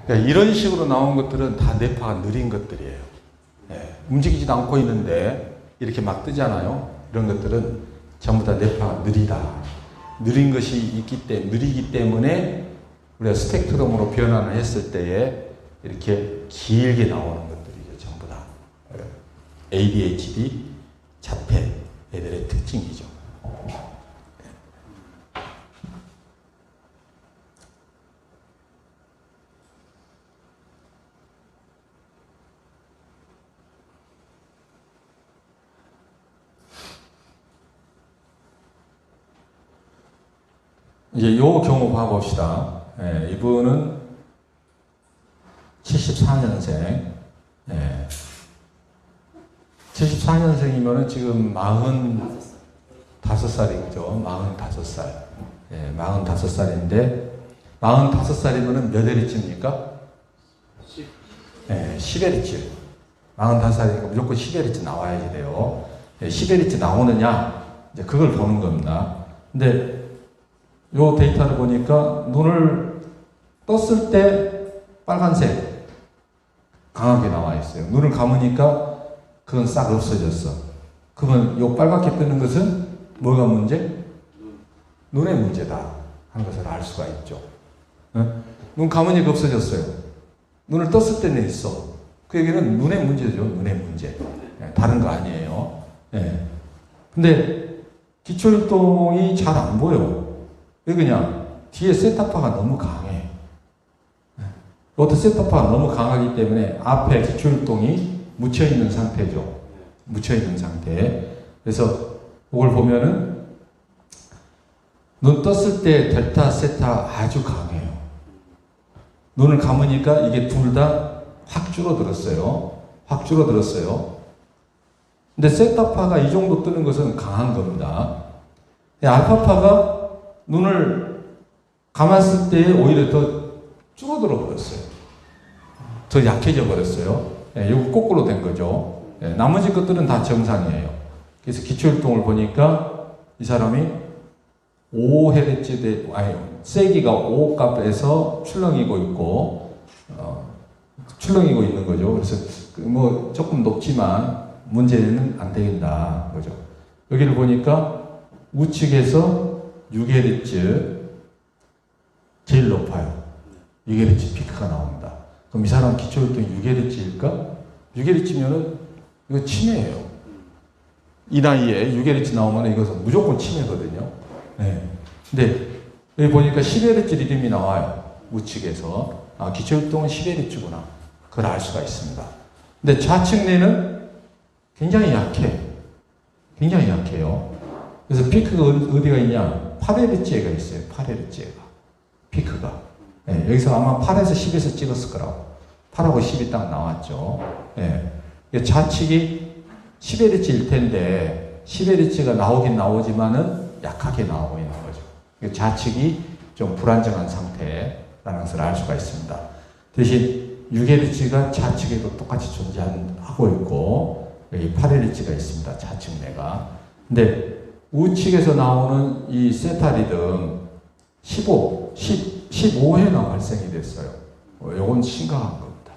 그러니까 이런 식으로 나온 것들은 다 뇌파가 느린 것들이에요. 예, 움직이지도 않고 있는데 이렇게 막 뜨잖아요. 이런 것들은 전부 다 뇌파가 느리다. 느린 것이 느리기 때문에 우리가 스펙트럼으로 변환을 했을 때에 이렇게 길게 나오는 것들이죠. 전부 다. ADHD, 자폐 애들의 특징이죠. 이제 요 경우 봐봅시다. 예, 이분은 74년생. 예. 74년생이면은 지금 45살이죠. 45살. 예, 45살인데, 45살이면은 몇 Hz입니까? 10. 예, 10Hz. 45살이니까 무조건 10Hz 나와야지 돼요. 예, 10Hz 나오느냐? 이제 그걸 보는 겁니다. 근데 요 데이터를 보니까 눈을 떴을 때 빨간색 강하게 나와 있어요. 눈을 감으니까 그건 싹 없어졌어. 그러면 요 빨갛게 뜨는 것은 뭐가 문제? 눈의 문제다 하는 것을 알 수가 있죠. 눈 감으니까 없어졌어요. 눈을 떴을 때는 있어. 그 얘기는 눈의 문제죠. 눈의 문제. 다른 거 아니에요. 근데 기초율동이 잘 안 보여. 왜 그냥 뒤에 세타파가 너무 강해. 이것도 세타파가 너무 강하기 때문에 앞에 기초율동이 묻혀있는 상태죠. 묻혀있는 상태. 그래서 이걸 보면은 눈 떴을 때 델타, 세타 아주 강해요. 눈을 감으니까 이게 둘 다 확 줄어들었어요. 확 줄어들었어요. 근데 세타파가 이 정도 뜨는 것은 강한 겁니다. 알파파가 눈을 감았을 때 오히려 더 줄어들어 버렸어요. 더 약해져 버렸어요. 예, 이거 거꾸로 된 거죠. 예, 나머지 것들은 다 정상이에요. 그래서 기초율동을 보니까 이 사람이 5Hz, 세기가 5값에서 출렁이고 있고, 출렁이고 있는 거죠. 그래서 뭐 조금 높지만 문제는 안 되겠다. 그죠. 여기를 보니까 우측에서 6Hz 제일 높아요. 6Hz 피크가 나옵니다. 그럼 이 사람 기초율동이 6Hz일까? 6Hz면은 이거 치매예요. 이 나이에 6Hz 나오면 이것은 무조건 치매거든요. 네. 근데 여기 보니까 10Hz 리듬이 나와요. 우측에서. 아, 기초율동은 10Hz구나. 그걸 알 수가 있습니다. 근데 좌측 뇌는 굉장히 약해. 굉장히 약해요. 그래서 피크가 어디가 있냐? 8Hz가 있어요. 8Hz가. 피크가. 네, 여기서 아마 8에서 10에서 찍었을 거라고. 8하고 10이 딱 나왔죠. 네. 좌측이 10Hz일 텐데, 10Hz가 나오긴 나오지만은 약하게 나오고 있는 거죠. 좌측이 좀 불안정한 상태라는 것을 알 수가 있습니다. 대신 6Hz가 좌측에도 똑같이 존재하고 있고, 여기 8Hz가 있습니다. 좌측 뇌가. 근데 우측에서 나오는 이 세타 리듬 15회나 발생이 됐어요. 이건 심각한 겁니다.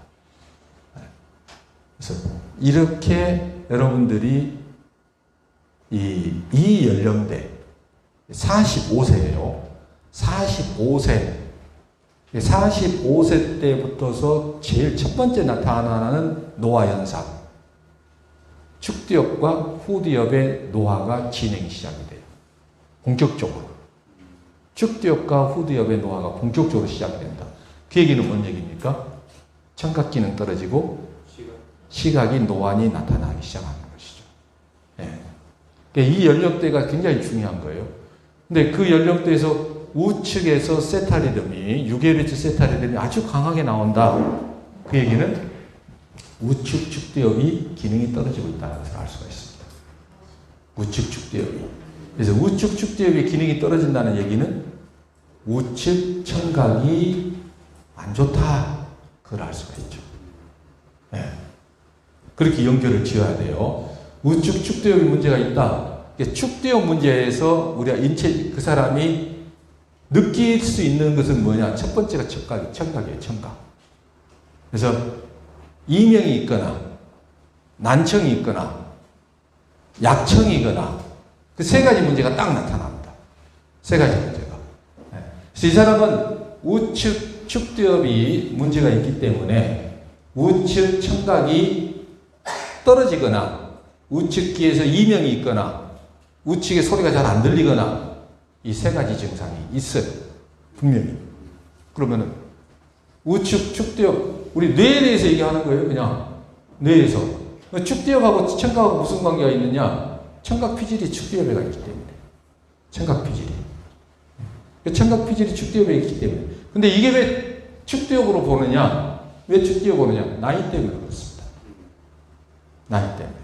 그래서 이렇게 여러분들이 이 연령대 45세예요. 45세 때부터서 제일 첫 번째 나타나는 노화 현상. 축두엽과 후두엽의 노화가 진행이 시작이 돼요. 본격적으로. 축두엽과 후두엽의 노화가 본격적으로 시작이 된다. 그 얘기는 뭔 얘기입니까? 청각 기능 떨어지고 시각이 노안이 나타나기 시작하는 것이죠. 예. 그러니까 이 연령대가 굉장히 중요한 거예요. 근데 그 연령대에서 우측에서 세타 리듬이 6Hz 세타 리듬이 아주 강하게 나온다. 그 얘기는 우측 축두엽이 기능이 떨어지고 있다는 것을 알 수가 있습니다. 우측 축두엽이. 그래서 우측 축두엽의 기능이 떨어진다는 얘기는 우측 청각이 안 좋다. 그걸 알 수가 있죠. 네. 그렇게 연결을 지어야 돼요. 우측 축두엽이 문제가 있다. 축두엽 문제에서 우리가 그 사람이 느낄 수 있는 것은 뭐냐? 첫 번째가 청각이에요. 청각. 그래서 이명이 있거나 난청이 있거나 약청이거나 그 세 가지 문제가 딱 나타납니다. 세 가지 문제가. 그래서 이 사람은 우측 축두엽이 문제가 있기 때문에 우측 청각이 떨어지거나 우측 귀에서 이명이 있거나 우측에 소리가 잘 안 들리거나 이 세 가지 증상이 있어요. 분명히. 그러면은 우측 축두엽, 우리 뇌에 대해서 얘기하는 거예요. 그냥 뇌에서. 축두엽하고 청각하고 무슨 관계가 있느냐? 청각 피질이 축두엽에 있기 때문에. 청각 피질이. 청각 피질이 축두엽에 있기 때문에. 근데 이게 왜 축두엽으로 보느냐? 왜 축두엽 보느냐? 나이 때문에 그렇습니다. 나이 때문에.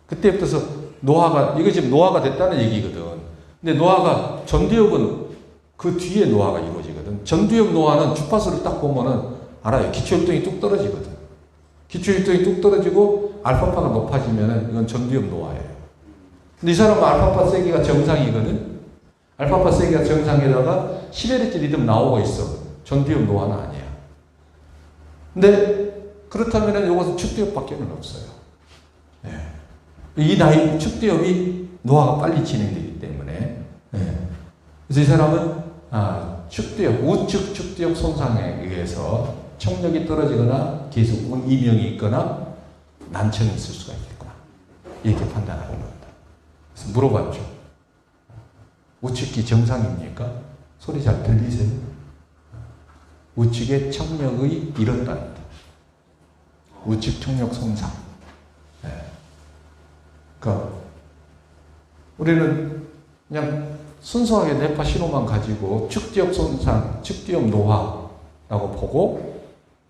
그때부터서 노화가, 이거 지금 노화가 됐다는 얘기거든. 근데 노화가, 전두엽은 그 뒤에 노화가 이루어지거든. 전두엽 노화는 주파수를 딱 보면은 알아요. 기초혈당이 뚝 떨어지거든. 기초혈당이 뚝 떨어지고 알파파가 높아지면은 이건 전두엽 노화예요. 근데 이 사람은 알파파 세기가 정상이거든. 알파파 세기가 정상에다가 11Hz 리듬 나오고 있어. 전두엽 노화는 아니야. 근데 그렇다면은 이것은 축두엽밖에는 없어요. 네. 이 나이 축두엽이 노화가 빨리 진행되기 때문에. 네. 그래서 이 사람은 축두엽, 우측 축두엽 손상에 의해서 청력이 떨어지거나 계속 이명이 있거나 난청이 있을 수가 있겠구나. 이렇게 판단하는 겁니다. 그래서 물어봤죠. 우측 귀 정상입니까? 소리 잘 들리세요? 우측의 청력의 잃었답니다. 우측 청력 손상. 네. 그러니까 우리는 그냥 순수하게 뇌파 신호만 가지고 축두엽 손상, 축두엽 노화라고 보고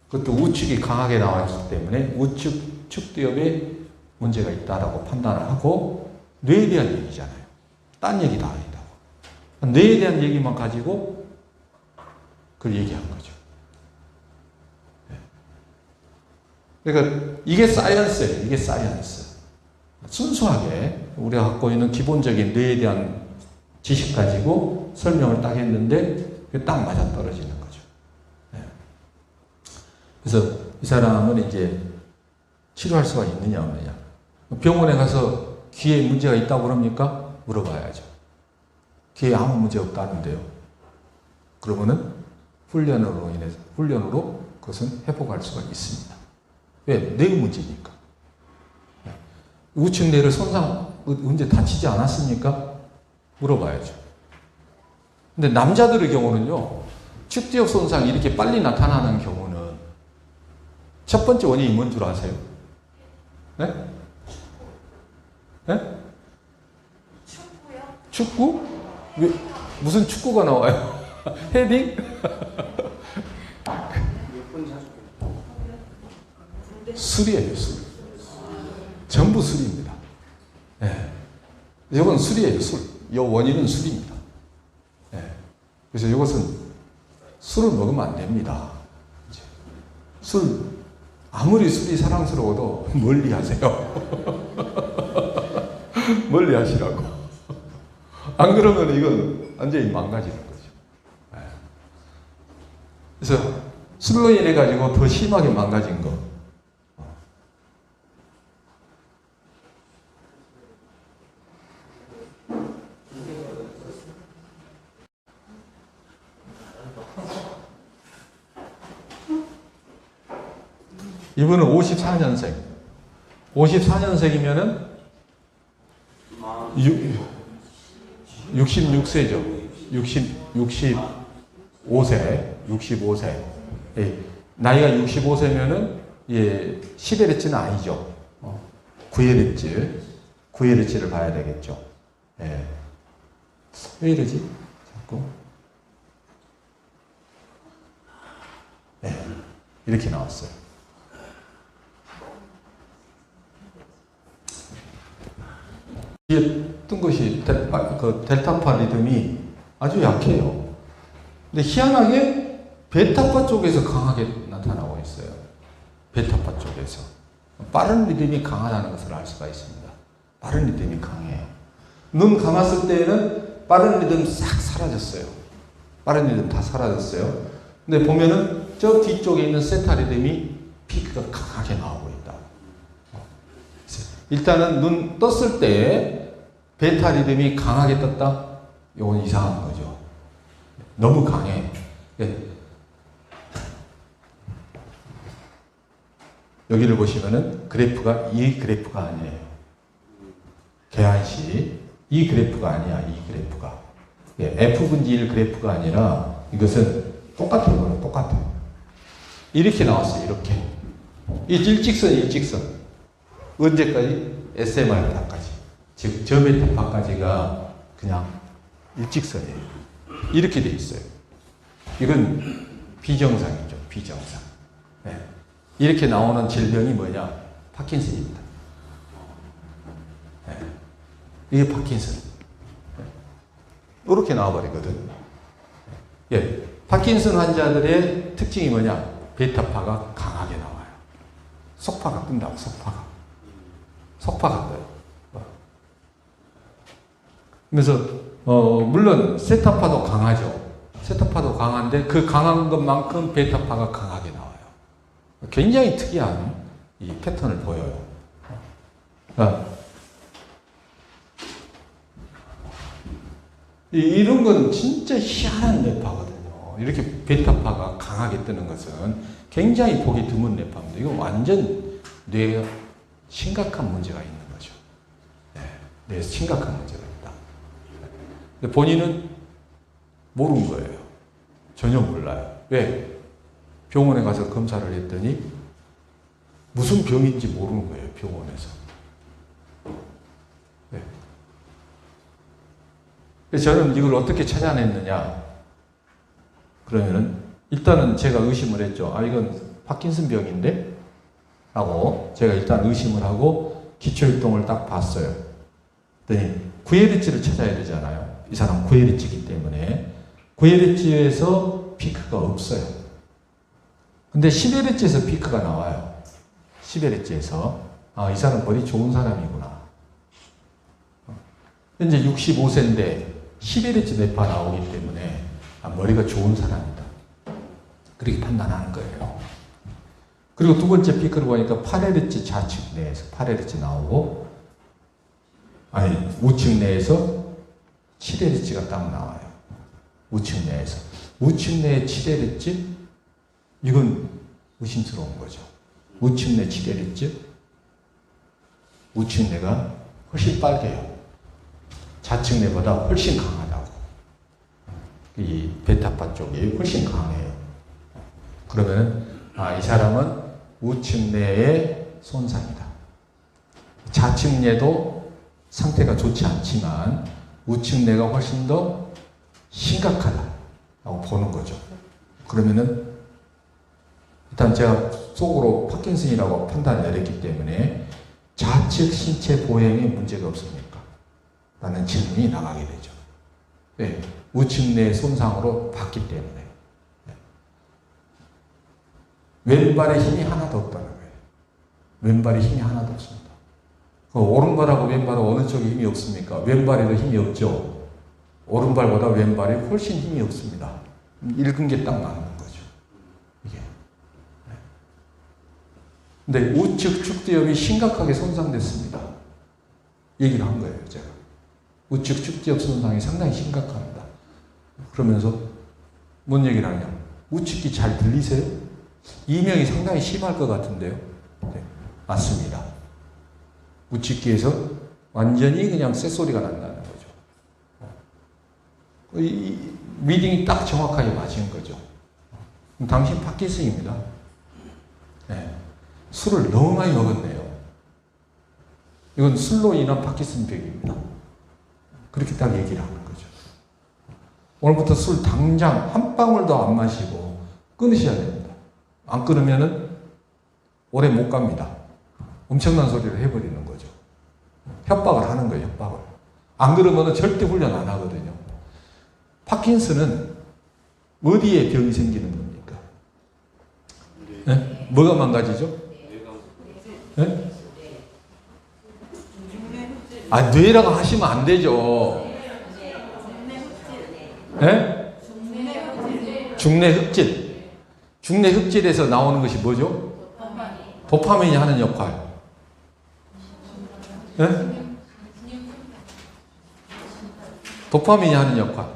그것도 우측이 강하게 나왔기 때문에 우측 축두엽에 문제가 있다라고 판단을 하고 뇌에 대한 얘기잖아요. 딴 얘기 다 아니다고. 뇌에 대한 얘기만 가지고 그걸 얘기한 거죠. 그러니까 이게 사이언스예요. 이게 사이언스. 순수하게 우리가 갖고 있는 기본적인 뇌에 대한 지식 가지고 설명을 딱 했는데 그게 딱 맞아떨어지는 거죠. 네. 그래서 이 사람은 이제 치료할 수가 있느냐 없느냐. 병원에 가서 귀에 문제가 있다고 그럽니까? 물어봐야죠. 귀에 아무 문제 없다는데요. 그러면은 훈련으로 그것은 회복할 수가 있습니다. 왜? 뇌 문제니까. 우측 뇌를 언제 다치지 않았습니까? 물어봐야죠. 근데 남자들의 경우는요, 축두엽 손상이 이렇게 빨리 나타나는 경우는 첫 번째 원인이 뭔 줄 아세요? 네? 네? 축구요? 축구? 왜, 무슨 축구가 나와요? 헤딩? 술이에요, 술. 전부 술입니다. 네. 이건 술이에요, 술. 이 원인은 술입니다. 네. 그래서 이것은 술을 먹으면 안 됩니다. 술, 아무리 술이 사랑스러워도 멀리 하세요. 멀리 하시라고. 안 그러면 이건 완전히 망가지는 거죠. 네. 그래서 술로 인해 가지고 더 심하게 망가진 거. 이분은 54년생. 54년생이면은 66세죠. 65세. 예. 나이가 65세면은, 예, 11Hz는 아니죠. 9Hz를 봐야 되겠죠. 예. 왜 이러지? 자꾸. 예. 이렇게 나왔어요. 뒤에 뜬 것이 델타파 리듬이 아주 약해요. 근데 희한하게 베타파 쪽에서 강하게 나타나고 있어요. 베타파 쪽에서. 빠른 리듬이 강하다는 것을 알 수가 있습니다. 빠른 리듬이 강해요. 눈 감았을 때에는 빠른 리듬 싹 사라졌어요. 빠른 리듬 다 사라졌어요. 근데 보면은 저 뒤쪽에 있는 세타 리듬이 피크가 강하게 나오고 있다. 일단은 눈 떴을 때 베타 리듬이 강하게 떴다? 이건 이상한 거죠. 너무 강해. 여기를 보시면은 그래프가 이 그래프가 아니에요. 계한시 이 그래프가 아니야. 이 그래프가 F분지 1 그래프가 아니라 이것은 똑같은 거예요. 똑같아요. 이렇게 나왔어요. 이렇게 이 일직선 언제까지? SMR타까지 즉 저메타파까지가 그냥 일직선이에요. 이렇게 돼 있어요. 이건 비정상이죠. 비정상. 네. 이렇게 나오는 질병이 뭐냐? 파킨슨입니다. 네. 이게 파킨슨. 네. 이렇게 나와버리거든. 예. 파킨슨 환자들의 특징이 뭐냐? 베타파가 강하게 나와요. 속파가 뜬다고, 속파가 떠요. 그래서, 물론, 세타파도 강하죠. 세타파도 강한데, 그 강한 것만큼 베타파가 강하게 나와요. 굉장히 특이한 이 패턴을 보여요. 이런 건 진짜 희한한 뇌파거든요. 이렇게 베타파가 강하게 뜨는 것은 굉장히 보기 드문 뇌파입니다. 이거 완전 뇌에 심각한 문제가 있는 거죠. 네, 뇌에 심각한 문제가 있다. 근데 본인은 모르는 거예요. 전혀 몰라요. 왜? 병원에 가서 검사를 했더니 무슨 병인지 모르는 거예요. 병원에서. 네. 그래서 저는 이걸 어떻게 찾아냈느냐? 그러면은 일단은 제가 의심을 했죠. 아, 이건 파킨슨 병인데? 라고 제가 일단 의심을 하고 기초혈동을 딱 봤어요. 그랬더니 9Hz를 찾아야 되잖아요. 이 사람 9Hz이기 때문에 9Hz에서 피크가 없어요. 근데 10Hz에서 피크가 나와요. 10Hz에서 아, 이 사람 머리 좋은 사람이구나. 현재 65세인데 11Hz 뇌파 나오기 때문에 아, 머리가 좋은 사람이다. 그렇게 판단하는 거예요. 그리고 두 번째 피크를 보니까 8Hz 좌측 내에서 8Hz 나오고 아니 우측 내에서 7Hz가 딱 나와요. 우측 내에서. 우측 내에 7Hz? 이건 의심스러운 거죠. 우측 내 7Hz? 우측 내가 훨씬 빨개요. 좌측 내보다 훨씬 강하다고. 이 베타파 쪽이 훨씬 강해요. 그러면 아, 이 사람은 우측 뇌의 손상이다. 좌측 뇌도 상태가 좋지 않지만 우측 뇌가 훨씬 더 심각하다라고 보는 거죠. 그러면은 일단 제가 속으로 파킨슨이라고 판단을 내렸기 때문에 좌측 신체 보행에 문제가 없습니까? 라는 질문이 나가게 되죠. 네, 우측 뇌 손상으로 봤기 때문에. 네. 왼발에 힘이 하나도 없다는 거예요. 왼발에 힘이 하나도 없습니다. 오른발하고 왼발은 어느 쪽에 힘이 없습니까? 왼발에도 힘이 없죠. 오른발보다 왼발에 훨씬 힘이 없습니다. 읽은 게 딱 맞는 거죠. 이게. 네. 근데 우측 축두엽이 심각하게 손상됐습니다. 얘기를 한 거예요, 제가. 우측 축두엽 손상이 상당히 심각합니다. 그러면서 뭔 얘기를 하냐? 우측이 잘 들리세요? 이명이 상당히 심할 것 같은데요? 네, 맞습니다. 우측귀에서 완전히 그냥 쇳소리가 난다는 거죠. 이 리딩이 딱 정확하게 맞은 거죠. 당신 파킨슨입니다. 네. 술을 너무 많이 먹었네요. 이건 술로 인한 파킨슨 병입니다. 그렇게 딱 얘기를 하는 거죠. 오늘부터 술 당장 한 방울도 안 마시고 끊으셔야 됩니다. 안 끊으면은 오래 못 갑니다. 엄청난 소리를 해버리는 거죠. 협박을 하는 거예요, 협박을. 안 그러면은 절대 훈련 안 하거든요. 파킨슨은 어디에 병이 생기는 겁니까? 네? 뭐가 망가지죠? 네? 아, 뇌라고 하시면 안 되죠. 네? 중뇌 흑질. 중뇌 흑질에서 나오는 것이 뭐죠? 도파민이 하는 역할. 네? 도파민이 하는 역할.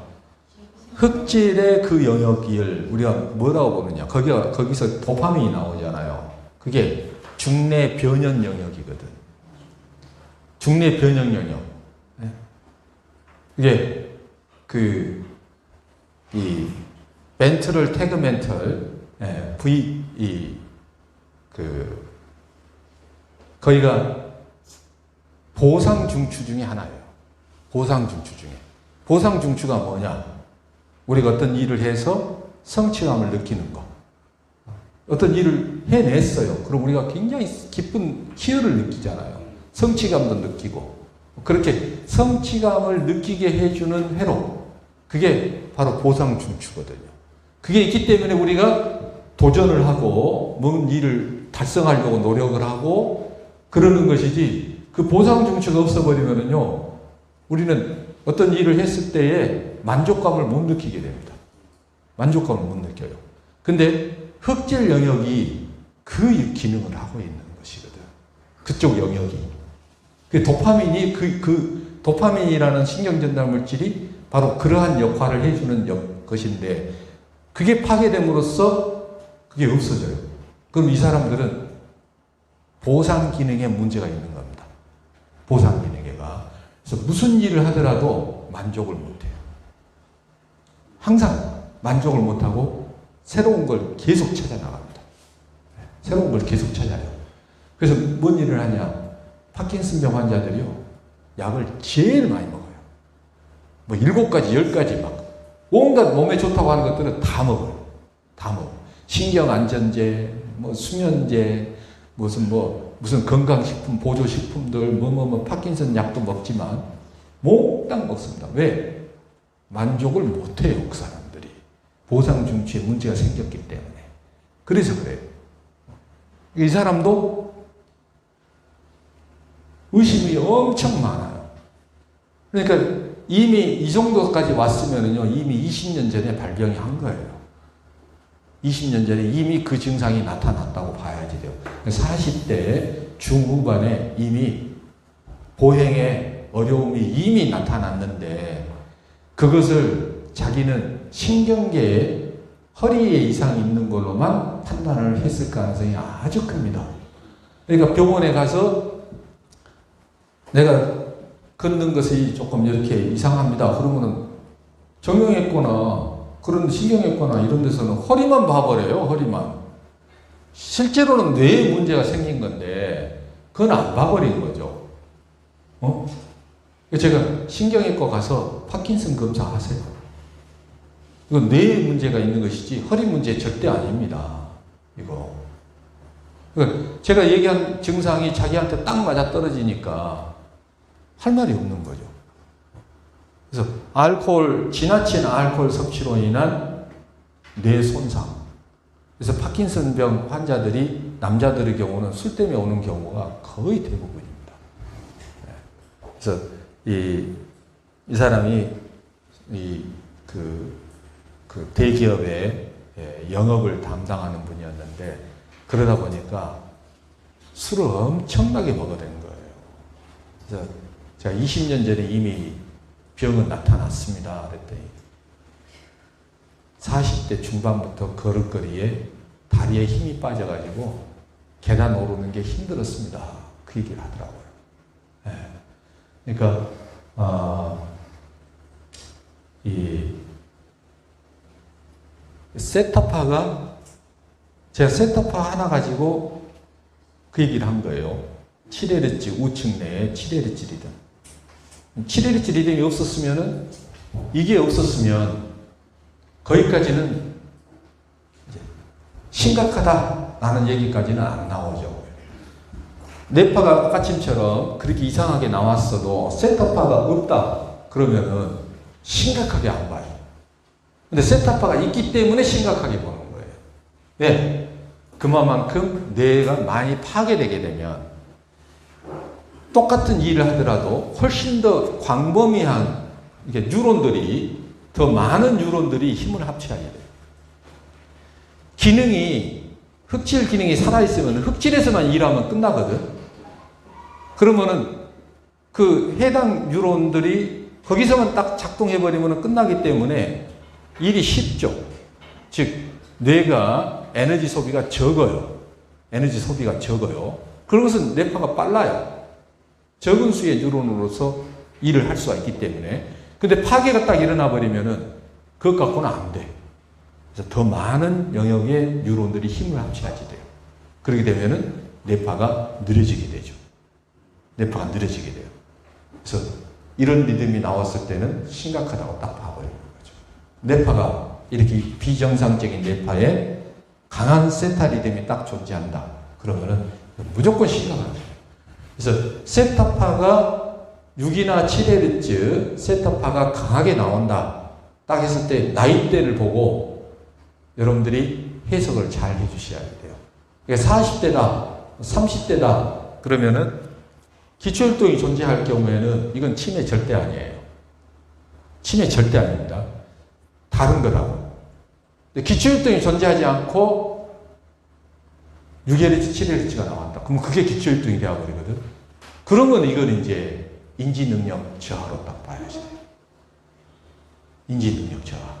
흑질의 그 영역을 우리가 뭐라고 보느냐. 거기서 도파민이 나오잖아요. 그게 중뇌 변형 영역이거든. 중뇌 변형 영역. 네? 이게 이 멘트럴 태그멘털 거기가 보상 중추 중에 하나예요. 보상 중추 중에. 보상 중추가 뭐냐? 우리가 어떤 일을 해서 성취감을 느끼는 거. 어떤 일을 해냈어요. 그럼 우리가 굉장히 기쁜 희열을 느끼잖아요. 성취감도 느끼고. 그렇게 성취감을 느끼게 해주는 회로. 그게 바로 보상 중추거든요. 그게 있기 때문에 우리가 도전을 하고 뭔 일을 달성하려고 노력을 하고 그러는 것이지, 그 보상 중추가 없어버리면은요, 우리는 어떤 일을 했을 때에 만족감을 못 느끼게 됩니다. 만족감을 못 느껴요. 근데 흑질 영역이 그 기능을 하고 있는 것이거든. 그쪽 영역이. 그 도파민이라는 신경전달 물질이 바로 그러한 역할을 해주는 것인데, 그게 파괴됨으로써 그게 없어져요. 그럼 이 사람들은 보상 기능에 문제가 있는 겁니다. 보상 기능에가. 그래서 무슨 일을 하더라도 만족을 못해요. 항상 만족을 못하고 새로운 걸 계속 찾아 나갑니다. 새로운 걸 계속 찾아요. 그래서 뭔 일을 하냐? 파킨슨병 환자들이요, 약을 제일 많이 먹어요. 뭐 7가지, 10가지 막 온갖 몸에 좋다고 하는 것들은 다 먹어요. 다 먹어. 신경안전제, 뭐 수면제, 무슨 건강식품, 보조식품들, 파킨슨 약도 먹지만 몽땅 먹습니다. 왜? 만족을 못해요, 그 사람들이. 보상 중추에 문제가 생겼기 때문에. 그래서 그래요. 이 사람도 의심이 엄청 많아요. 그러니까 이미 이 정도까지 왔으면은요, 이미 20년 전에 발병이 한 거예요. 20년 전에 이미 그 증상이 나타났다고 봐야지 돼요. 40대 중후반에 이미 보행에 어려움이 이미 나타났는데, 그것을 자기는 신경계에 허리에 이상이 있는 걸로만 판단을 했을 가능성이 아주 큽니다. 그러니까 병원에 가서 내가 걷는 것이 조금 이렇게 이상합니다. 그러면은 정형외과나 그런 신경외과나 이런 데서는 허리만 봐버려요. 허리만. 실제로는 뇌에 문제가 생긴 건데 그건 안 봐버린 거죠. 제가 신경외과 가서 파킨슨 검사 하세요. 이건 뇌에 문제가 있는 것이지 허리 문제 절대 아닙니다. 이거. 그러니까 제가 얘기한 증상이 자기한테 딱 맞아 떨어지니까 할 말이 없는 거죠. 그래서 지나친 알코올 섭취로 인한 뇌 손상. 그래서 파킨슨병 환자들이, 남자들의 경우는 술 때문에 오는 경우가 거의 대부분입니다. 그래서 이 사람이 그 대기업의 영업을 담당하는 분이었는데, 그러다 보니까 술을 엄청나게 먹어댄 거예요. 그래서 제가 20년 전에 이미 병은 나타났습니다. 그랬더니 40대 중반부터 걸을거리에 다리에 힘이 빠져가지고 계단 오르는 게 힘들었습니다. 그 얘기를 하더라고요. 그러니까 이 세타파가, 제가 세타파 하나 가지고 그 얘기를 한 거예요. 7Hz 우측 내에 7Hz리듬. 7Hz 리듬이 없었으면은, 이게 없었으면 거기까지는 이제 심각하다라는 얘기까지는 안 나오죠. 뇌파가 까침처럼 그렇게 이상하게 나왔어도 세타파가 없다 그러면은 심각하게 안 봐요. 근데 세타파가 있기 때문에 심각하게 보는 거예요. 왜? 그만큼 뇌가 많이 파괴되게 되면 똑같은 일을 하더라도 훨씬 더 광범위한 더 많은 뉴런들이 힘을 합쳐야 돼요. 기능이 흑질 기능이 살아있으면 흑질에서만 일하면 끝나거든. 그러면은 그 해당 뉴런들이 거기서만 딱 작동해버리면 끝나기 때문에 일이 쉽죠. 즉, 뇌가 에너지 소비가 적어요. 에너지 소비가 적어요. 그런 것은 뇌파가 빨라요. 적은 수의 뉴런으로서 일을 할 수가 있기 때문에. 근데 파괴가 딱 일어나 버리면은 그것 갖고는 안 돼. 그래서 더 많은 영역의 뉴런들이 힘을 합쳐야지 돼요. 그렇게 되면은 뇌파가 느려지게 되죠. 뇌파가 느려지게 돼요. 그래서 이런 리듬이 나왔을 때는 심각하다고 딱 봐버리는 거죠. 뇌파가 이렇게 비정상적인 뇌파에 강한 세타 리듬이 딱 존재한다. 그러면은 무조건 심각하죠. 그래서 세타파가 6이나 7Hz 세타파가 강하게 나온다. 딱 했을 때 나이대를 보고 여러분들이 해석을 잘 해주셔야 돼요. 그러니까 40대다, 30대다 그러면은 기초혈동이 존재할 경우에는 이건 치매 절대 아니에요. 치매 절대 아닙니다. 다른 거라고. 기초혈동이 존재하지 않고 6Hz, 7Hz가 나왔다. 그럼 그게 기초혈동이 되어버리거든. 그러면 이건 이제 인지능력 저하로 딱 봐야지. 인지능력 저하.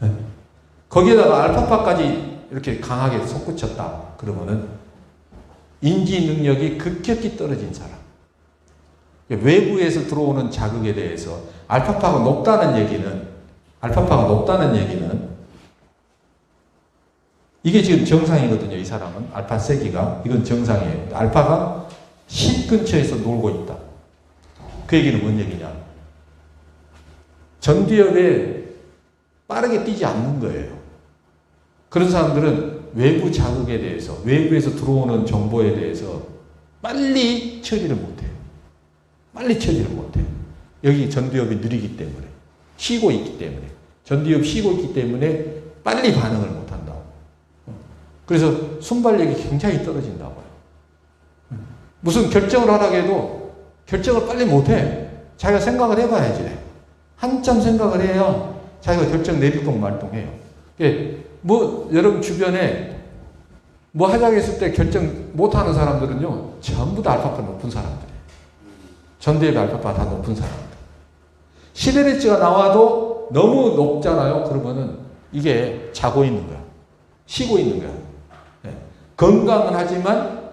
네. 거기에다가 알파파까지 이렇게 강하게 솟구쳤다. 그러면은 인지능력이 급격히 떨어진 사람. 외부에서 들어오는 자극에 대해서 알파파가 높다는 얘기는 이게 지금 정상이거든요. 이 사람은 알파 세기가 이건 정상이에요. 알파가 10 근처에서 놀고 있다. 그 얘기는 뭔 얘기냐? 전두엽에 빠르게 뛰지 않는 거예요. 그런 사람들은 외부 자극에 대해서, 외부에서 들어오는 정보에 대해서 빨리 처리를 못해요. 빨리 처리를 못해요. 여기 전두엽이 느리기 때문에, 쉬고 있기 때문에, 전두엽 쉬고 있기 때문에 빨리 반응을 못한다고. 그래서 순발력이 굉장히 떨어진다고요. 무슨 결정을 하라고 해도 결정을 빨리 못해. 자기가 생각을 해봐야지. 한참 생각을 해야 자기가 결정 내리동 말동해요. 뭐 여러분 주변에 뭐 하자고 했을 때 결정 못하는 사람들은요 전부 다 알파파 높은 사람들이에요. 전두엽의 알파파 다 높은 사람들. 11Hz가 나와도 너무 높잖아요. 그러면은 이게 자고 있는 거야. 쉬고 있는 거야. 네. 건강은 하지만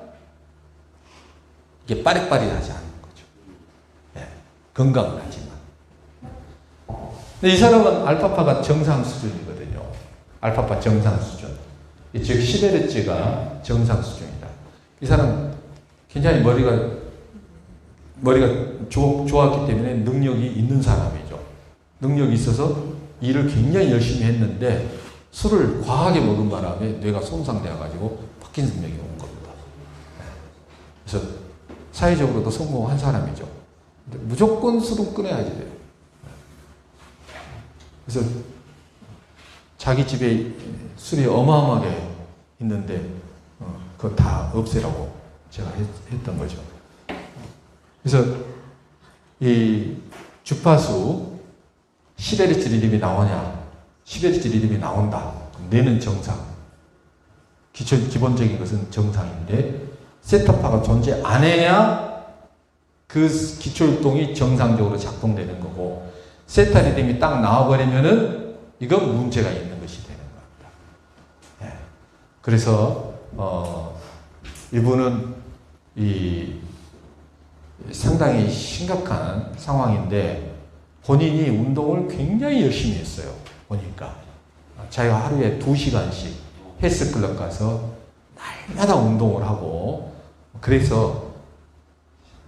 이게 빠릿빠릿하지 않은 거죠. 네. 건강은 하지만. 근데 이 사람은 알파파가 정상 수준이거든요. 알파파 정상 수준. 즉 10Hz가 정상 수준이다. 이 사람 굉장히 머리가 좋았기 때문에 능력이 있는 사람이죠. 능력이 있어서 일을 굉장히 열심히 했는데 술을 과하게 먹은 바람에 뇌가 손상되어가지고 파킨슨병이 온 겁니다. 그래서 사회적으로도 성공한 사람이죠. 근데 무조건 술은 끊어야지 돼요. 그래서 자기 집에 술이 어마어마하게 있는데 그거 다 없애라고 제가 했던 거죠. 그래서 이 주파수 10Hz 리듬이 나오냐? 10Hz 리듬이 나온다. 그럼 뇌는 정상. 기본적인 것은 정상인데 세타파가 존재 안 해야 그 기초율동이 정상적으로 작동되는 거고 세타 리듬이 딱 나와버리면은 이건 문제가 있는 것이 되는 겁니다. 네. 그래서 이분은 상당히 심각한 상황인데 본인이 운동을 굉장히 열심히 했어요. 보니까 자기가 하루에 2시간씩 헬스클럽 가서 날마다 운동을 하고 그래서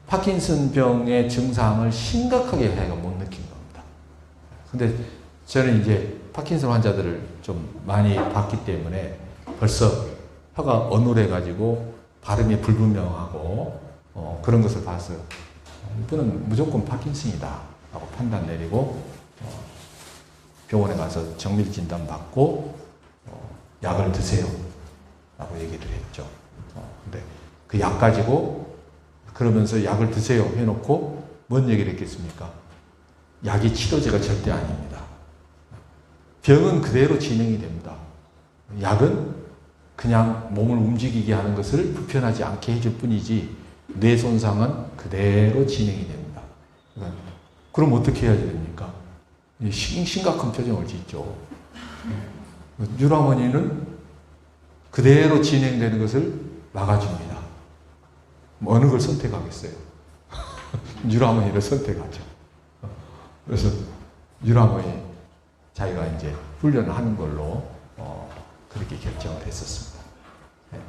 파킨슨병의 증상을 심각하게 자기가 못 느낀 겁니다. 근데 저는 이제 파킨슨 환자들을 좀 많이 봤기 때문에 벌써 혀가 어눌해가지고 발음이 불분명하고 그런 것을 봤어요. 이분은 무조건 파킨슨이다 라고 판단 내리고 병원에 가서 정밀 진단 받고 약을 드세요 라고 얘기를 했죠. 근데 그 약 가지고 그러면서 약을 드세요 해놓고 뭔 얘기를 했겠습니까? 약이 치료제가 절대 아닙니다. 병은 그대로 진행이 됩니다. 약은 그냥 몸을 움직이게 하는 것을 불편하지 않게 해줄 뿐이지 뇌 손상은 그대로 진행이 됩니다. 그럼 어떻게 해야 됩니까? 심각한 표정을 짓죠. 유라머니는 그대로 진행되는 것을 막아줍니다. 어느 걸 선택하겠어요? 유라머니를 선택하죠. 그래서 유라머니 자기가 이제 훈련을 하는 걸로 그렇게 결정을 했었습니다. 네.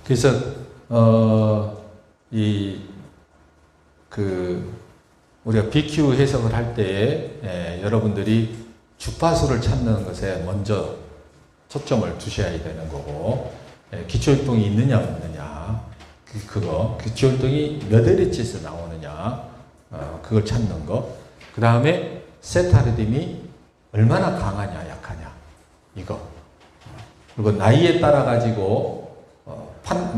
그래서 우리가 BQ 해석을 할 때에 여러분들이 주파수를 찾는 것에 먼저 초점을 두셔야 되는 거고, 기초율동이 있느냐 없느냐, 기초율동이 몇 Hz에서 나오느냐, 그걸 찾는 거. 그 다음에 세타 리듬이 얼마나 강하냐 약하냐 이거. 그리고 나이에 따라 가지고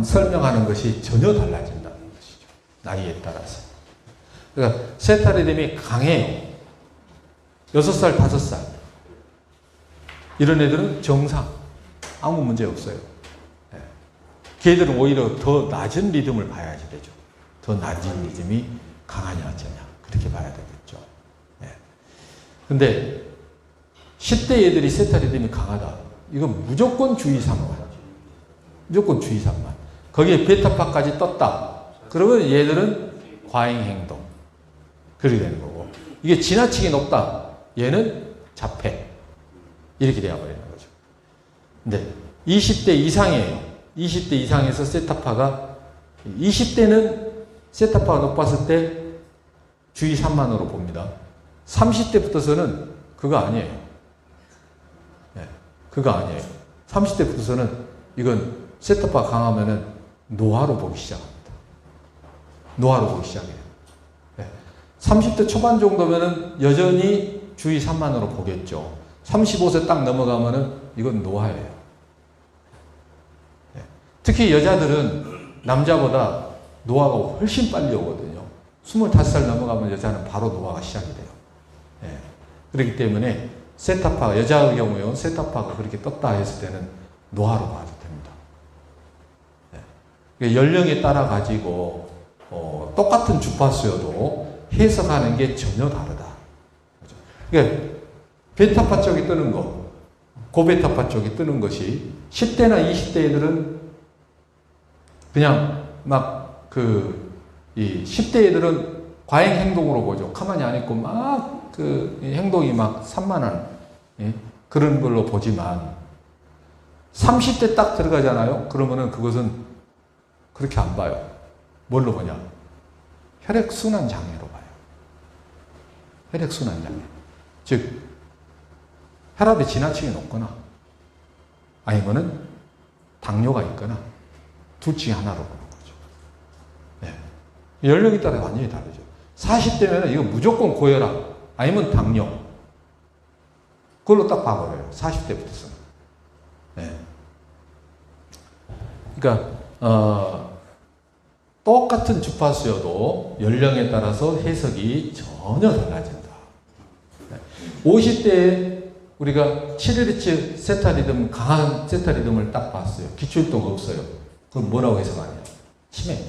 설명하는 것이 전혀 달라진다는 것이죠. 나이에 따라서. 그러니까 세타 리듬이 강해요. 6살, 5살. 이런 애들은 정상. 아무 문제 없어요. 네. 걔들은 오히려 더 낮은 리듬을 봐야지 되죠. 더 낮은 리듬이 강하냐, 어쩌냐. 그렇게 봐야 되겠죠. 네. 근데 10대 애들이 세타 리듬이 강하다. 이건 무조건 주의 삼만. 무조건 주의 삼만. 거기에 베타파까지 떴다. 그러면 얘들은 과잉 행동. 그렇게 되는 거고. 이게 지나치게 높다. 얘는 자폐. 이렇게 되어버리는 거죠. 근데 20대 이상이에요. 20대 이상에서 세타파가 20대는 세타파가 높았을 때 주의 산만으로 봅니다. 30대부터서는 그거 아니에요. 네, 그거 아니에요. 30대부터서는 이건 세타파 강하면은 노화로 보기 시작합니다. 노화로 보기 시작해요. 네, 30대 초반 정도면은 여전히 주의 산만으로 보겠죠. 35세 딱 넘어가면은 이건 노화예요. 네, 특히 여자들은 남자보다 노화가 훨씬 빨리 오거든요. 25살 넘어가면 여자는 바로 노화가 시작이 돼요. 네. 그렇기 때문에 세타파, 여자의 경우에는 세타파가 그렇게 떴다 했을 때는 노화로 봐도 됩니다. 네. 그러니까 연령에 따라 가지고 똑같은 주파수여도 해석하는 게 전혀 다르다. 그러니까 베타파 쪽이 뜨는 거, 고베타파 쪽이 뜨는 것이 10대나 20대 애들은 그냥 막 이 10대 애들은 과잉 행동으로 보죠. 가만히 안 있고 막 행동이 막 산만한, 예? 그런 걸로 보지만 30대 딱 들어가잖아요. 그러면은 그것은 그렇게 안 봐요. 뭘로 보냐? 혈액순환 장애로 봐요. 혈액순환 장애. 즉 혈압이 지나치게 높거나 아니면은 당뇨가 있거나 둘 중에 하나로 보는 거죠. 네. 연령에 따라 완전히 다르죠. 40대면 이거 무조건 고혈압 아니면 당뇨. 그걸로 딱 봐버려요. 40대부터서는. 네. 그러니까 똑같은 주파수여도 연령에 따라서 해석이 전혀 달라진다. 네. 50대에 우리가 7Hz 세타 리듬, 강한 세타 리듬을 딱 봤어요. 기초율동 없어요. 그럼 뭐라고 해석하냐? 치매.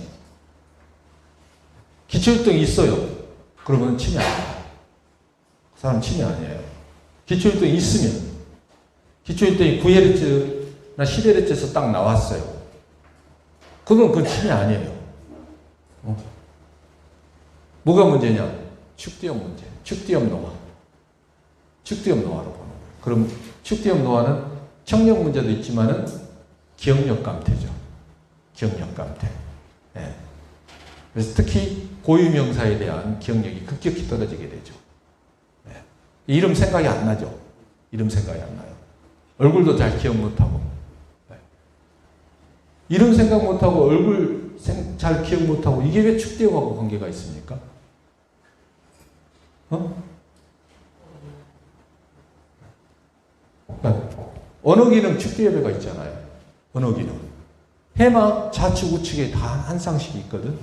기초율동이 있어요. 그러면 치매 아니에요. 그 사람 치매 아니에요. 기초율동이 있으면, 기초율동이 9Hz나 10Hz에서 딱 나왔어요. 그건 그건 치매 아니에요. 뭐가 문제냐? 축두염 문제. 축두염 노화. 축두염 노화로 보는 거예요. 그럼 축두염 노화는 청력 문제도 있지만은 기억력 감퇴죠. 기억력 감퇴. 네. 그래서 특히 고유명사에 대한 기억력이 급격히 떨어지게 되죠. 네. 이름 생각이 안 나죠. 이름 생각이 안 나요. 얼굴도 잘 기억 못하고. 네. 이름 생각 못하고 얼굴 잘 기억 못하고 이게 왜 축두염하고 관계가 있습니까? 언어 기능 축두예배가 있잖아요. 언어 기능. 해마 좌측 우측에 다 한 쌍씩이 있거든.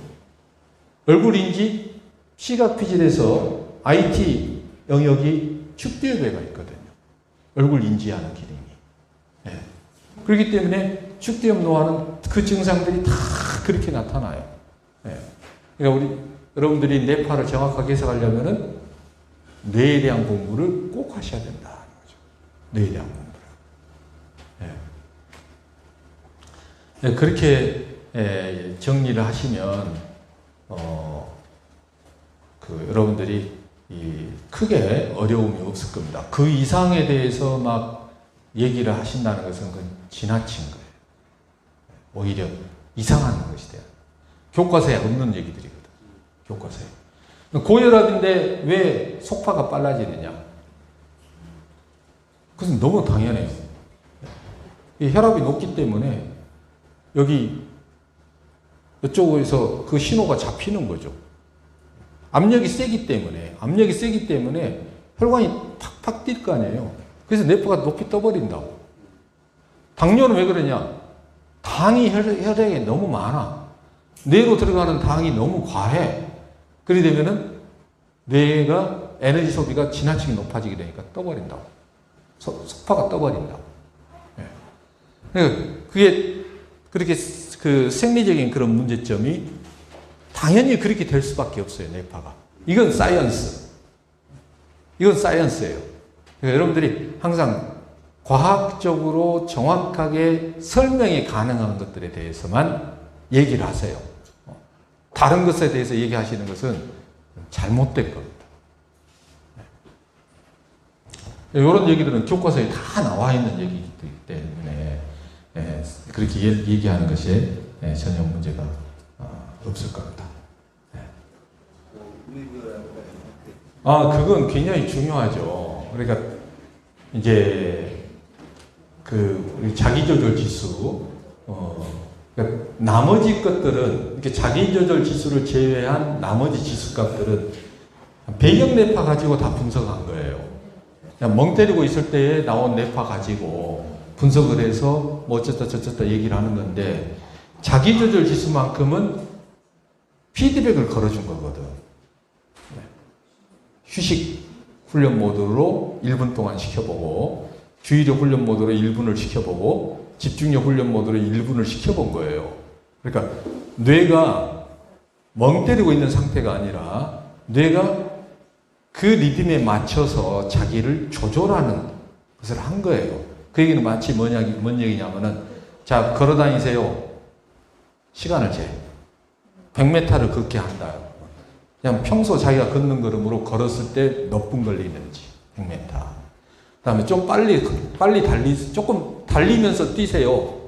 얼굴 인지 시각 피질에서 IT 영역이 축두예배가 있거든요. 얼굴 인지하는 기능이. 네. 그렇기 때문에 축대염 노화는 그 증상들이 다 그렇게 나타나요. 예. 그러니까 여러분들이 뇌파를 정확하게 해석하려면은 뇌에 대한 공부를 꼭 하셔야 된다는 거죠. 뇌에 대한 공부를. 예. 예, 그렇게 정리를 하시면 여러분들이 크게 어려움이 없을 겁니다. 그 이상에 대해서 막 얘기를 하신다는 것은 그건 지나친 거예요. 오히려 이상한 것이 돼요. 교과서에 없는 얘기들이거든. 교과서에. 고혈압인데 왜 속파가 빨라지느냐? 그것은 너무 당연해요. 이 혈압이 높기 때문에 여기 이쪽에서 그 신호가 잡히는 거죠. 압력이 세기 때문에 혈관이 팍팍 뛸 거 아니에요. 그래서 뇌파가 높이 떠버린다고. 당뇨는 왜 그러냐? 당이 혈액에 너무 많아. 뇌로 들어가는 당이 너무 과해. 그래 되면은 뇌가 에너지 소비가 지나치게 높아지게 되니까 떠버린다고. 속파가 떠버린다고. 예. 그게 그렇게 그 생리적인 그런 문제점이 당연히 그렇게 될 수밖에 없어요. 뇌파가. 이건 사이언스. 이건 사이언스예요. 그러니까 여러분들이 항상 과학적으로 정확하게 설명이 가능한 것들에 대해서만 얘기를 하세요. 다른 것에 대해서 얘기하시는 것은 잘못된 겁니다. 이런 얘기들은 교과서에 다 나와 있는 얘기이기 때문에 그렇게 얘기하는 것이 전혀 문제가 없을 겁니다. 그건 굉장히 중요하죠. 그러니까 이제 우리 자기조절 지수, 그러니까 나머지 것들은 이렇게 자기조절 지수를 제외한 나머지 지수값들은 배경 뇌파 가지고 다 분석한 거예요. 그냥 멍 때리고 있을 때에 나온 뇌파 가지고 분석을 해서 뭐 어쩌다 저쩌다 얘기를 하는 건데 자기조절 지수만큼은 피드백을 걸어준 거거든. 휴식 훈련 모드로 1분 동안 시켜보고 주의력 훈련 모드로 1분을 시켜보고 집중력 훈련 모드로 1분을 시켜본 거예요. 그러니까 뇌가 멍 때리고 있는 상태가 아니라 뇌가 그 리듬에 맞춰서 자기를 조절하는 것을 한 거예요. 그 얘기는 마치 뭔 얘기냐면은 자 걸어 다니세요. 시간을 재. 100m를 걷게 한다. 그냥 평소 자기가 걷는 걸음으로 걸었을 때 몇 분 걸리는지 100m. 그다음에 좀 빨리 조금 달리면서 뛰세요.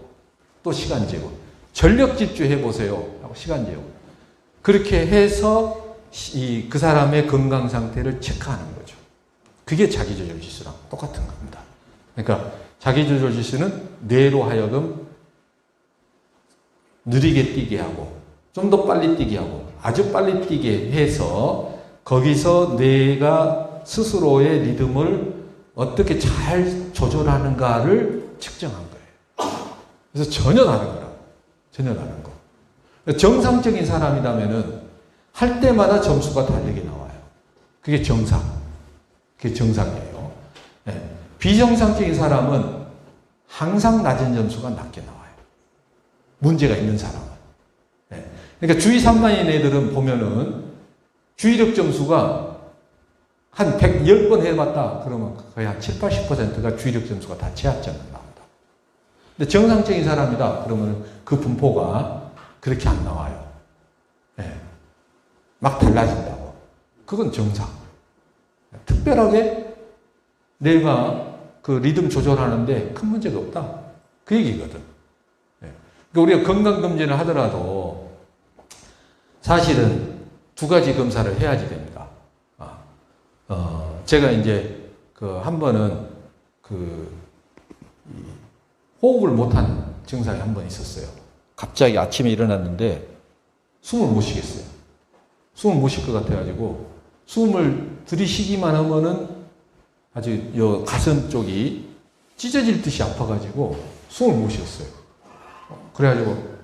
또 시간 재고 전력 질주해 보세요. 하고 시간 재고 그렇게 해서 그 사람의 건강 상태를 체크하는 거죠. 그게 자기조절 지수랑 똑같은 겁니다. 그러니까 자기조절 지수는 뇌로 하여금 느리게 뛰게 하고 좀 더 빨리 뛰게 하고 아주 빨리 뛰게 해서 거기서 뇌가 스스로의 리듬을 어떻게 잘 조절하는가를 측정한 거예요. 그래서 전혀 다른 거라고. 전혀 다른 거. 정상적인 사람이라면은 할 때마다 점수가 다르게 나와요. 그게 정상. 그게 정상이에요. 네. 비정상적인 사람은 항상 낮은 점수가 낮게 나와요. 문제가 있는 사람은. 네. 그러니까 주의 산만인 애들은 보면은 주의력 점수가 한 10번 해봤다. 그러면 거의 한 70, 80%가 주의력 점수가 다 제한점으로 나온다. 근데 정상적인 사람이다. 그러면 그 분포가 그렇게 안 나와요. 네. 막 달라진다고. 그건 정상. 특별하게 내가 그 리듬 조절하는데 큰 문제가 없다. 그 얘기거든. 네. 그러니까 우리가 건강검진을 하더라도 사실은 두 가지 검사를 해야지 됩니다. 제가 이제 한 번은 호흡을 못한 증상이 한 번 있었어요. 갑자기 아침에 일어났는데 숨을 못 쉬겠어요. 숨을 못 쉴 것 같아가지고 숨을 들이쉬기만 하면은 아주 요 가슴 쪽이 찢어질 듯이 아파가지고 숨을 못 쉬었어요. 그래가지고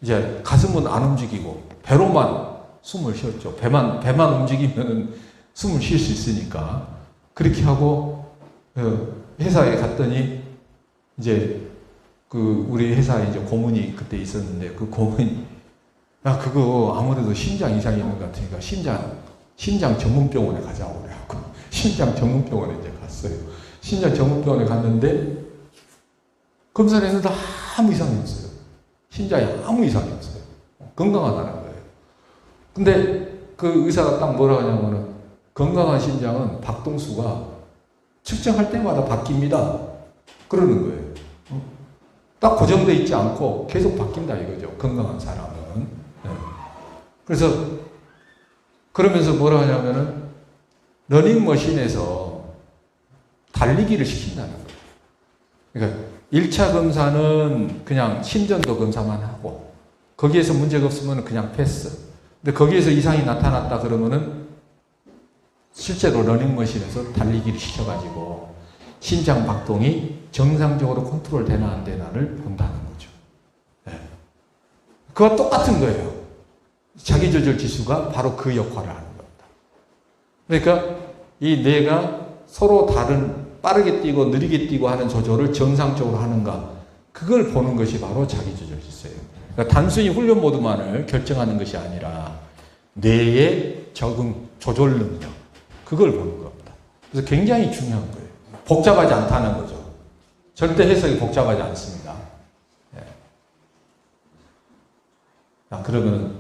이제 가슴은 안 움직이고 배로만 숨을 쉬었죠. 배만 움직이면은 숨을 쉴 수 있으니까 그렇게 하고 회사에 갔더니 이제 그 우리 회사에 이제 고문이 그때 있었는데 그 고문이 야 그거 아무래도 심장 이상이 있는 것 같으니까 심장 전문병원에 가자고 그래갖고 심장 전문병원에 이제 갔어요. 심장 전문병원에 갔는데 검사를 했는데 아무 이상이 없어요. 심장에 아무 이상이 없어요. 건강하다는 거예요. 근데 그 의사가 딱 뭐라 하냐면은 건강한 심장은 박동수가 측정할 때마다 바뀝니다. 그러는 거예요. 딱 고정되어 있지 않고 계속 바뀐다 이거죠. 건강한 사람은. 네. 그래서 그러면서 뭐라 하냐면은 러닝머신에서 달리기를 시킨다는 거예요. 그러니까 1차 검사는 그냥 심전도 검사만 하고 거기에서 문제가 없으면 그냥 패스. 근데 거기에서 이상이 나타났다 그러면은 실제로 러닝머신에서 달리기를 시켜가지고 심장 박동이 정상적으로 컨트롤 되나 안 되나를 본다는 거죠. 네. 그와 똑같은 거예요. 자기조절 지수가 바로 그 역할을 하는 겁니다. 그러니까 이 뇌가 서로 다른 빠르게 뛰고 느리게 뛰고 하는 조절을 정상적으로 하는가 그걸 보는 것이 바로 자기조절 지수예요. 그러니까 단순히 훈련 모드만을 결정하는 것이 아니라 뇌의 적응, 조절 능력 그걸 보는 겁니다. 그래서 굉장히 중요한 거예요. 복잡하지 않다는 거죠. 절대 해석이 복잡하지 않습니다. 예. 자, 그러면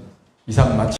이상 마치